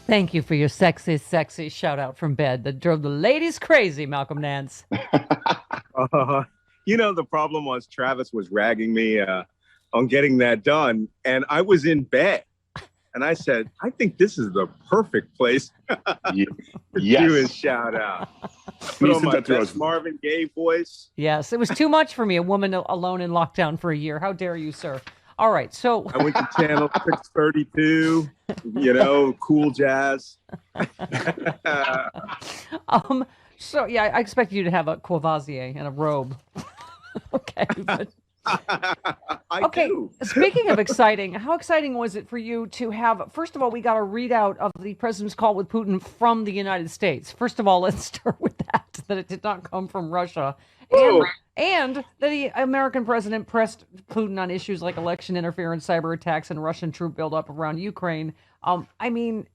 Thank you for your sexy shout out from bed that drove the ladies crazy, Malcolm Nance. The problem was Travis was ragging me on getting that done, and I was in bed. And I said, I think this is the perfect place to do his shout out. Put on my best Marvin Gaye voice. Yes, it was too much for me, a woman alone in lockdown for a year. How dare you, sir? All right, so I went to channel 632, cool jazz. So yeah, I expect you to have a Courvoisier and a robe. Okay. But... Okay. Speaking of exciting, how exciting was it for you to have? First of all, we got a readout of the president's call with Putin from the United States. First of all, let's start with that it did not come from Russia. And that the American president pressed Putin on issues like election interference, cyber attacks, and Russian troop buildup around Ukraine. I mean,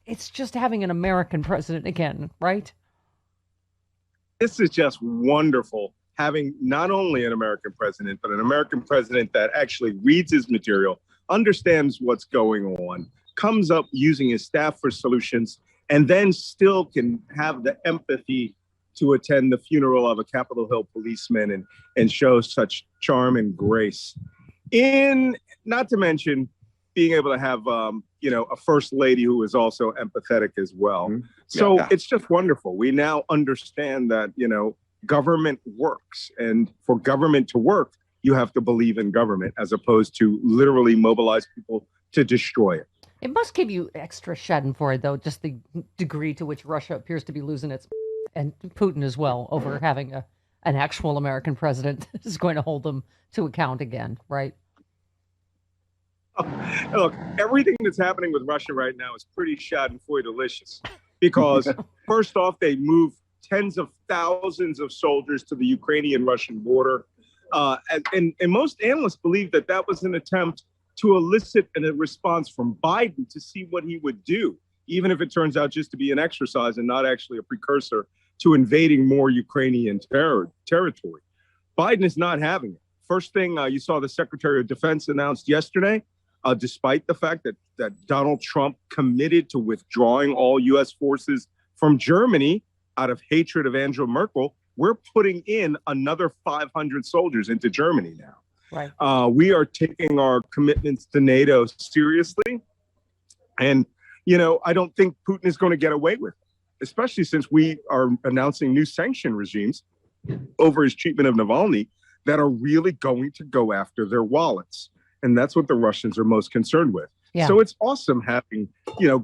it's just having an American president again, right? This is just wonderful, having not only an American president, but an American president that actually reads his material, understands what's going on, comes up using his staff for solutions, and then still can have the empathy to attend the funeral of a Capitol Hill policeman and show such charm and grace. Not to mention being able to have, a first lady who is also empathetic as well. Mm-hmm. So It's just wonderful. We now understand that, government works. And for government to work, you have to believe in government as opposed to literally mobilize people to destroy it. It must give you extra schadenfreude, though, just the degree to which Russia appears to be losing its, and Putin as well, over having an actual American president is going to hold them to account again, right? Look, everything that's happening with Russia right now is pretty schadenfreude-delicious because first off, they move tens of thousands of soldiers to the Ukrainian-Russian border. And most analysts believe that was an attempt to elicit a response from Biden to see what he would do, even if it turns out just to be an exercise and not actually a precursor to invading more Ukrainian territory. Biden is not having it. First thing you saw the Secretary of Defense announced yesterday, despite the fact that Donald Trump committed to withdrawing all U.S. forces from Germany out of hatred of Angela Merkel, we're putting in another 500 soldiers into Germany now. Right. We are taking our commitments to NATO seriously. And, I don't think Putin is going to get away with it, especially since we are announcing new sanction regimes over his treatment of Navalny that are really going to go after their wallets. And that's what the Russians are most concerned with. Yeah. So it's awesome having,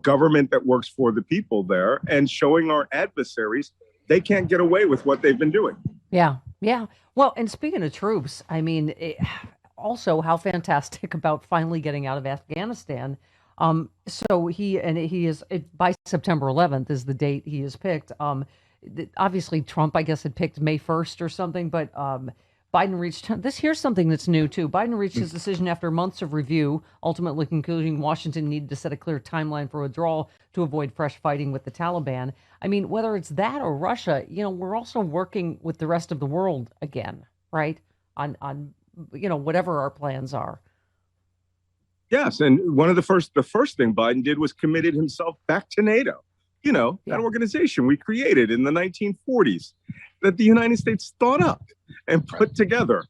government that works for the people there and showing our adversaries they can't get away with what they've been doing. Yeah. Yeah. Well, and speaking of troops, I mean, also how fantastic about finally getting out of Afghanistan. So he is by September 11th is the date he has picked. Obviously Trump, I guess, had picked May 1st or something, but Biden reached here's something that's new too. Biden reached his decision after months of review, ultimately concluding Washington needed to set a clear timeline for withdrawal to avoid fresh fighting with the Taliban. I mean, whether it's that or Russia, we're also working with the rest of the world again, right? On whatever our plans are. Yes, and the first thing Biden did was committed himself back to NATO. That organization we created in the 1940s that the United States thought up and put together.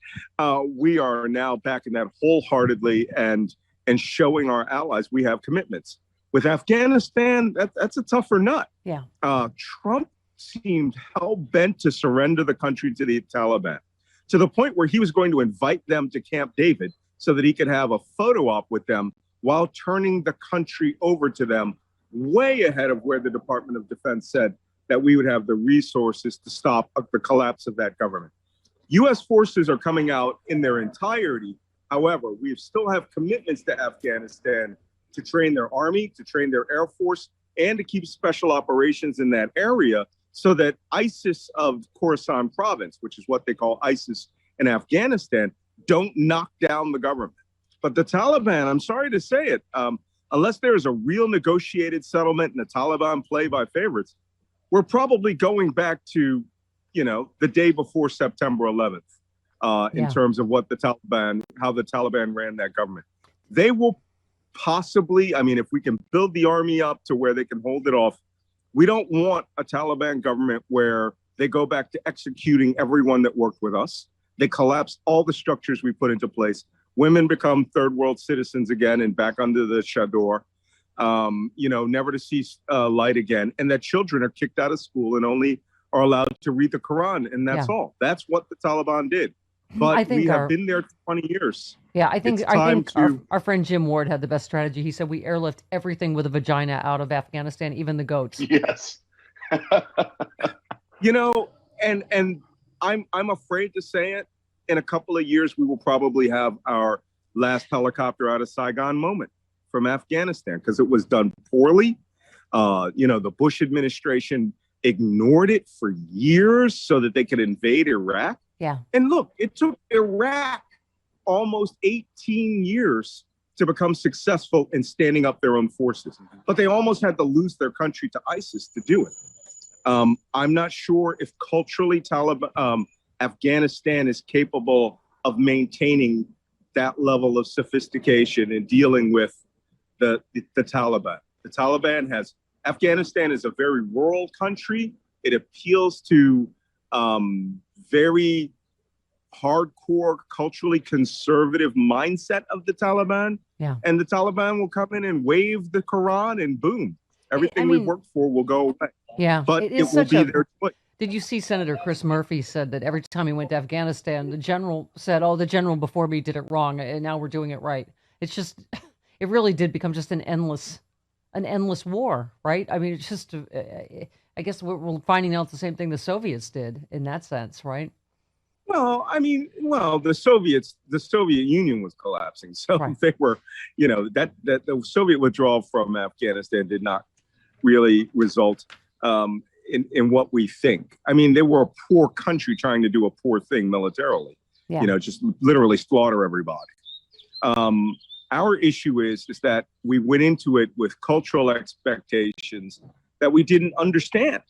We are now back in that wholeheartedly and showing our allies we have commitments. With Afghanistan, that's a tougher nut. Yeah. Trump seemed hell-bent to surrender the country to the Taliban, to the point where he was going to invite them to Camp David so that he could have a photo op with them while turning the country over to them way ahead of where the Department of Defense said that we would have the resources to stop the collapse of that government. U.S. forces are coming out in their entirety. However, we still have commitments to Afghanistan to train their army, to train their air force, and to keep special operations in that area so that ISIS of Khorasan province, which is what they call ISIS in Afghanistan, don't knock down the government. But the Taliban, I'm sorry to say it, unless there is a real negotiated settlement and the Taliban play by favorites, we're probably going back to, the day before September 11th in terms of how the Taliban ran that government. They will possibly, if we can build the army up to where they can hold it off, we don't want a Taliban government where they go back to executing everyone that worked with us. They collapse all the structures we put into place. Women become third world citizens again and back under the chador, never to see light again. And that children are kicked out of school and only are allowed to read the Quran. And that's all. That's what the Taliban did. But we have been there 20 years. Yeah, I think our friend Jim Ward had the best strategy. He said we airlift everything with a vagina out of Afghanistan, even the goats. Yes. And I'm afraid to say it. In a couple of years, we will probably have our last helicopter out of Saigon moment from Afghanistan because it was done poorly. The Bush administration ignored it for years so that they could invade Iraq. Yeah. And look, it took Iraq almost 18 years to become successful in standing up their own forces. But they almost had to lose their country to ISIS to do it. I'm not sure if culturally Afghanistan is capable of maintaining that level of sophistication in dealing with the Taliban. Afghanistan is a very rural country. It appeals to very hardcore, culturally conservative mindset of the Taliban. Yeah. And the Taliban will come in and wave the Quran and boom, everything we've worked for will go away. Yeah. But it will be their choice. Did you see Senator Chris Murphy said that every time he went to Afghanistan, the general said, the general before me did it wrong, and now we're doing it right. It's just, it really did become just an endless war, right? It's just, I guess we're finding out the same thing the Soviets did in that sense, right? Well, the Soviet Union was collapsing. So they were, that the Soviet withdrawal from Afghanistan did not really result in what we think. They were a poor country trying to do a poor thing militarily, just literally slaughter everybody. Our issue is that we went into it with cultural expectations that we didn't understand,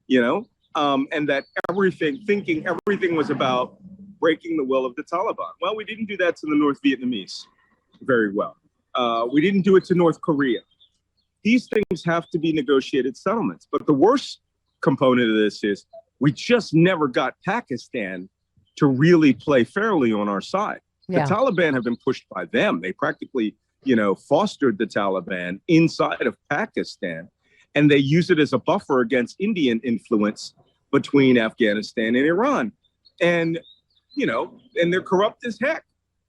and that thinking everything was about breaking the will of the Taliban. Well, we didn't do that to the North Vietnamese very well. We didn't do it to North Korea. These things have to be negotiated settlements. But the worst component of this is we just never got Pakistan to really play fairly on our side. Yeah. The Taliban have been pushed by them. They practically, fostered the Taliban inside of Pakistan, and they use it as a buffer against Indian influence between Afghanistan and Iran. And, and they're corrupt as heck.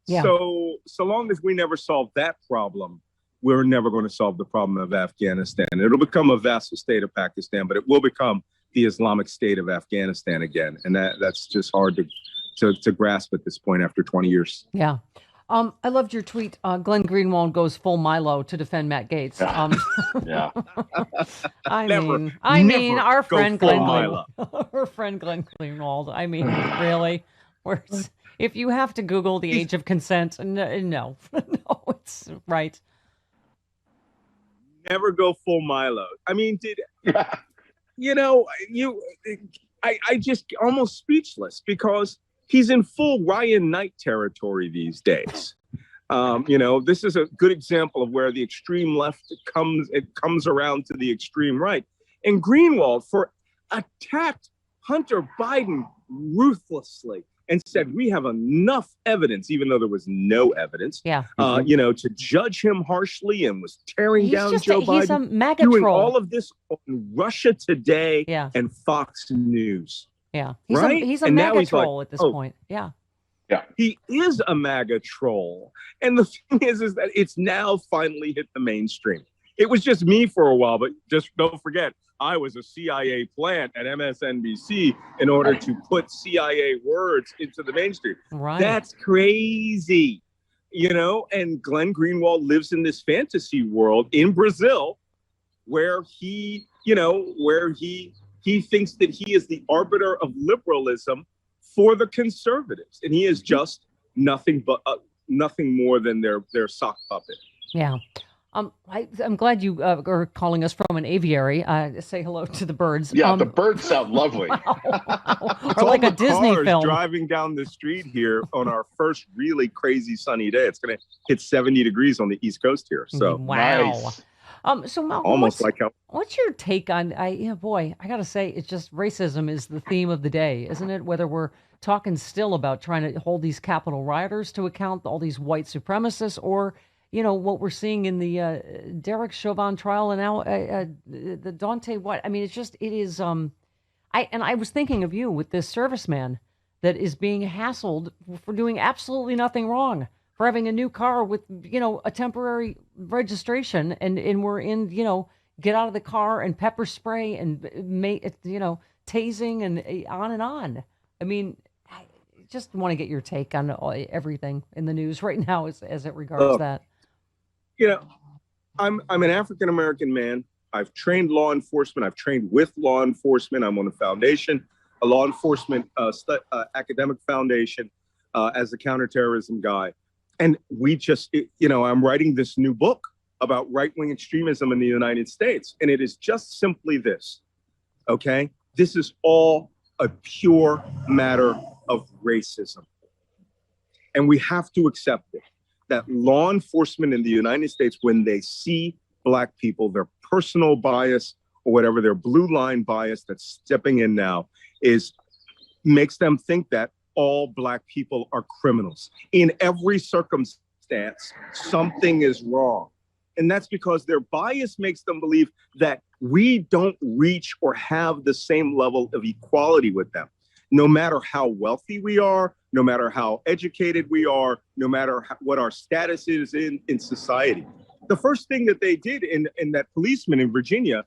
Yeah. So long as we never solve that problem, we're never going to solve the problem of Afghanistan. It'll become a vassal state of Pakistan, but it will become the Islamic State of Afghanistan again. And that's just hard to grasp at this point after 20 years. Yeah. I loved your tweet. Glenn Greenwald goes full Milo to defend Matt Gaetz. Yeah. I mean, our friend Glenn Greenwald. Really? If you have to Google the age of consent, no, it's right. Never go full Milo. I just almost speechless because he's in full Ryan Knight territory these days. This is a good example of where the extreme left comes around to the extreme right. And Greenwald attacked Hunter Biden ruthlessly and said, we have enough evidence, even though there was no evidence, to judge him harshly, and was tearing down Joe Biden. He's a MAGA doing troll. all of this on Russia Today and Fox News. Yeah. He's a MAGA troll at this point. Yeah. Yeah. He is a MAGA troll. And the thing is that it's now finally hit the mainstream. It was just me for a while, but just don't forget, I was a CIA plant at MSNBC in order to put CIA words into the mainstream. Right. That's crazy. And Glenn Greenwald lives in this fantasy world in Brazil where he thinks that he is the arbiter of liberalism for the conservatives. And he is just nothing but nothing more than their sock puppet. Yeah. I'm glad you are calling us from an aviary. Say hello to the birds. Yeah, the birds sound lovely. Wow. Or like a Disney film. Driving down the street here on our first really crazy sunny day. It's going to hit 70 degrees on the East Coast here. So wow. Nice. So Malcolm, almost like how. What's your take on? I got to say, it's just racism is the theme of the day, isn't it? Whether we're talking still about trying to hold these Capitol rioters to account, all these white supremacists, or what we're seeing in the Derek Chauvin trial, and now the Dante White. I mean, it is. I was thinking of you with this serviceman that is being hassled for doing absolutely nothing wrong, for having a new car with a temporary registration, and we're in get out of the car and pepper spray and tasing and on and on. I mean, I just want to get your take on everything in the news right now as it regards that. I'm an African American man. I've trained law enforcement. I've trained with law enforcement. I'm on a foundation, a law enforcement academic foundation, as a counterterrorism guy. And I'm writing this new book about right-wing extremism in the United States. And it is just simply this, okay? This is all a pure matter of racism. And we have to accept it, that law enforcement in the United States, when they see Black people, their personal bias or whatever, their blue line bias that's stepping in now, makes them think that all Black people are criminals. In every circumstance, something is wrong. And that's because their bias makes them believe that we don't reach or have the same level of equality with them. No matter how wealthy we are, no matter how educated we are, no matter what our status is in society. The first thing that they did in that policeman in Virginia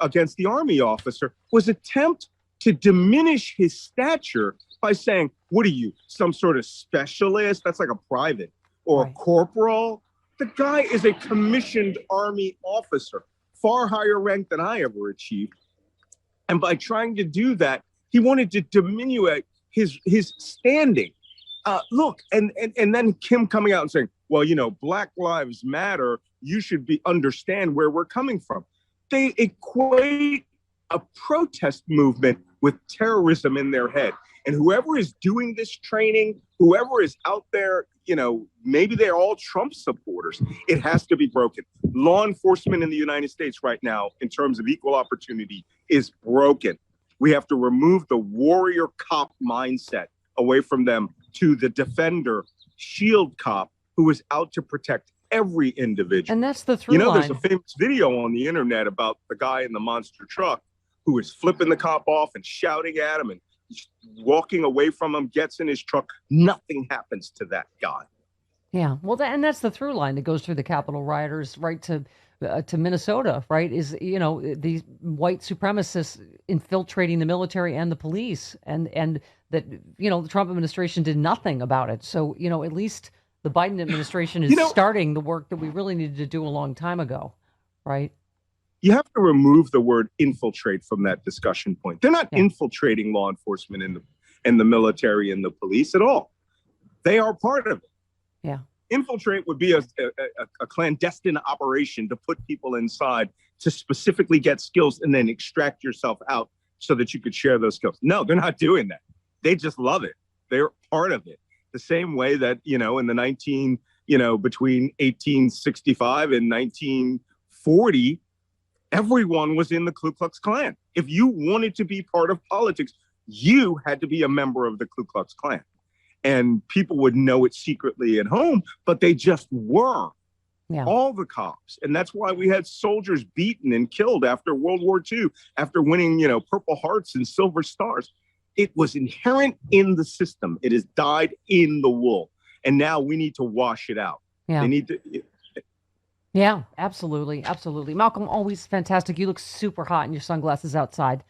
against the Army officer was attempt to diminish his stature by saying, what are you, some sort of specialist? That's like a private or a corporal. The guy is a commissioned Army officer, far higher rank than I ever achieved. And by trying to do that, he wanted to diminuate his standing. Look, and then Kim coming out and saying, well, Black Lives Matter, you should understand where we're coming from. They equate a protest movement with terrorism in their head. And whoever is doing this training, whoever is out there, maybe they're all Trump supporters. It has to be broken. Law enforcement in the United States right now, in terms of equal opportunity, is broken. We have to remove the warrior cop mindset away from them to the defender, shield cop, who is out to protect every individual. And that's the through line. There's a famous video on the internet about the guy in the monster truck who is flipping the cop off and shouting at him and walking away from him, gets in his truck. Nothing happens to that guy. Yeah, well, and that's the through line that goes through the Capitol rioters right to Minnesota, right? Is these white supremacists infiltrating the military and the police, and that the Trump administration did nothing about it. So at least the Biden administration is starting the work that we really needed to do a long time ago, right? You have to remove the word infiltrate from that discussion point. They're not infiltrating law enforcement in the military and the police at all. They are part of it. Yeah. Infiltrate would be a clandestine operation to put people inside to specifically get skills and then extract yourself out so that you could share those skills. No, they're not doing that. They just love it. They're part of it. The same way that, in the between 1865 and 1940, everyone was in the Ku Klux Klan. If you wanted to be part of politics, you had to be a member of the Ku Klux Klan. And people would know it secretly at home, but they just were. Yeah. All the cops. And that's why we had soldiers beaten and killed after World War II, after winning, Purple Hearts and Silver Stars. It was inherent in the system. It has died in the wool. And now we need to wash it out. Yeah. They need to. Yeah, absolutely. Absolutely. Malcolm, always fantastic. You look super hot in your sunglasses outside.